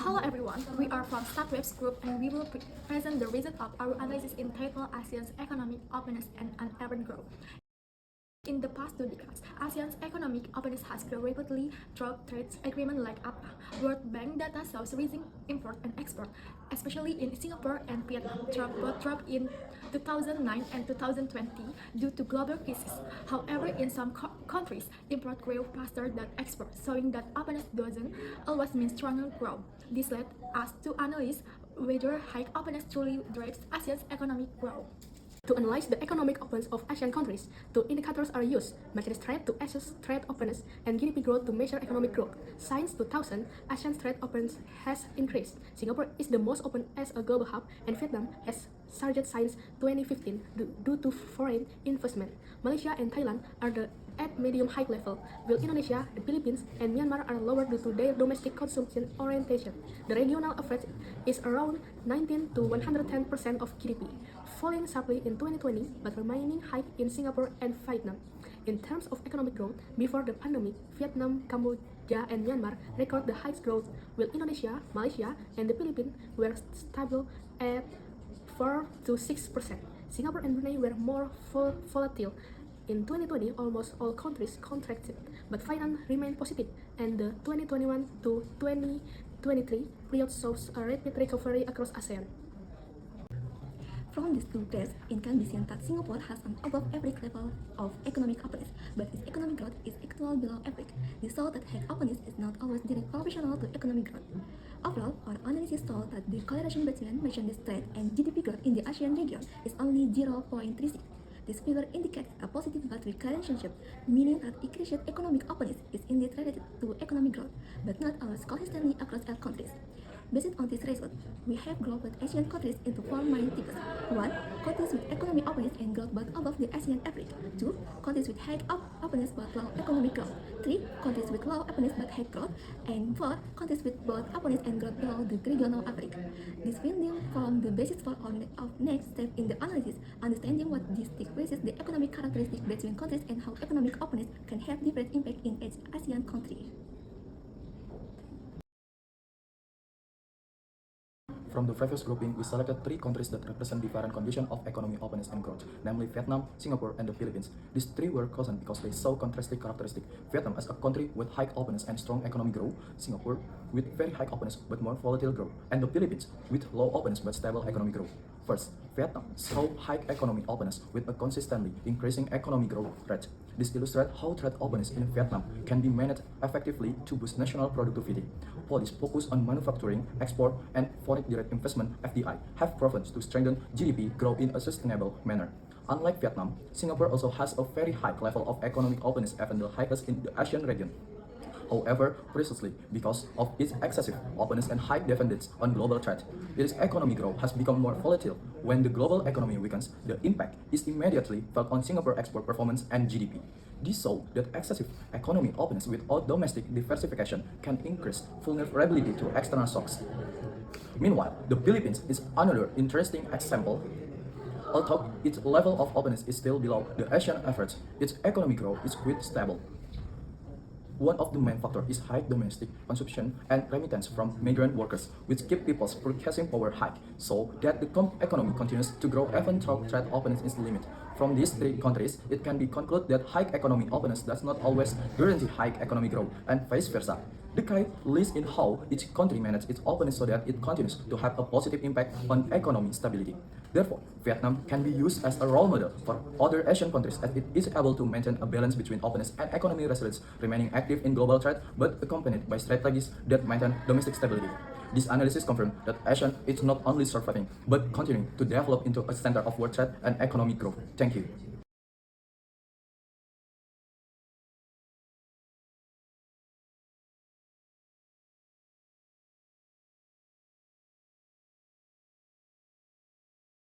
Hello everyone, we are from StatWebs Group and we will present the result of our analysis entitled ASEAN's Economic Openness and Uneven Growth. In the past 2 decades, ASEAN's economic openness has grown rapidly through trade agreements like APA. World Bank data shows rising import and export, especially in Singapore and Vietnam, both dropped in 2009 and 2020 due to global crisis. However, in some countries, import grew faster than export, showing that openness doesn't always mean stronger growth. This led us to analyze whether high openness truly drives ASEAN's economic growth. To analyze the economic openness of ASEAN countries, 2 indicators are used: Merchandise trade to assess trade openness, and GDP growth to measure economic growth. Since 2000, ASEAN's trade openness has increased. Singapore is the most open as a global hub, and Vietnam has surged since 2015 due to foreign investment. Malaysia and Thailand are at medium-high level, while Indonesia, the Philippines, and Myanmar are lower due to their domestic consumption orientation. The regional average is around 19 to 110% of GDP, falling sharply in 2020 but remaining high in Singapore and Vietnam. In terms of economic growth, before the pandemic, Vietnam, Cambodia, and Myanmar record the highest growth, while Indonesia, Malaysia, and the Philippines were stable at 4 to 6%. Singapore and Brunei were more volatile. In 2020, almost all countries contracted, but Vietnam remained positive, and the 2021 to 2023 period shows a rapid recovery across ASEAN. From these 2 graphs, it can be seen that Singapore has an above-average level of economic openness, but its economic growth is actually below average. This shows that high openness is not always direct proportional to economic growth. Overall, our analysis shows that the correlation between merchandise trade and GDP growth in the ASEAN region is only 0.36. This figure indicates a positive but weak relationship, meaning that increased economic openness is indeed related to economic growth, but not always consistently across all countries. Based on this result, we have grouped ASEAN countries into 4 main types. 1. Countries with economic openness and growth but above the ASEAN average. 2. Countries with high openness but low economic growth. 3. Countries with low openness but high growth. And 4. Countries with both openness and growth below the regional average. This finding form the basis for our next step in the analysis, understanding what distinguishes the economic characteristics between countries and how economic openness can have different impact in each ASEAN country. From the previous grouping, we selected 3 countries that represent different conditions of economic openness and growth, namely Vietnam, Singapore, and the Philippines. These 3 were chosen because they show contrasting characteristics. Vietnam as a country with high openness and strong economic growth, Singapore with very high openness but more volatile growth, and the Philippines with low openness but stable economic growth. First, Vietnam show high economic openness with a consistently increasing economic growth rate. This illustrates how trade openness in Vietnam can be managed effectively to boost national productivity. Policies focused on manufacturing, export, and foreign direct investment (FDI) have proven to strengthen GDP growth in a sustainable manner. Unlike Vietnam, Singapore also has a very high level of economic openness, even the highest in the ASEAN region. However, precisely because of its excessive openness and high dependence on global trade, its economic growth has become more volatile. When the global economy weakens, the impact is immediately felt on Singapore export performance and GDP. This shows that excessive economic openness without domestic diversification can increase vulnerability to external shocks. Meanwhile, the Philippines is another interesting example. Although its level of openness is still below the ASEAN average, its economic growth is quite stable. One of the main factors is high domestic consumption and remittance from migrant workers, which keep people's purchasing power high, so that the economy continues to grow even though trade openness is limited. From these 3 countries, it can be concluded that high economic openness does not always guarantee high economic growth, and vice versa. The guide lists in how each country manages its openness so that it continues to have a positive impact on economic stability. Therefore, Vietnam can be used as a role model for other Asian countries as it is able to maintain a balance between openness and economic resilience, remaining active in global trade but accompanied by strategies that maintain domestic stability. This analysis confirms that ASEAN is not only surviving but continuing to develop into a center of world trade and economic growth. Thank you.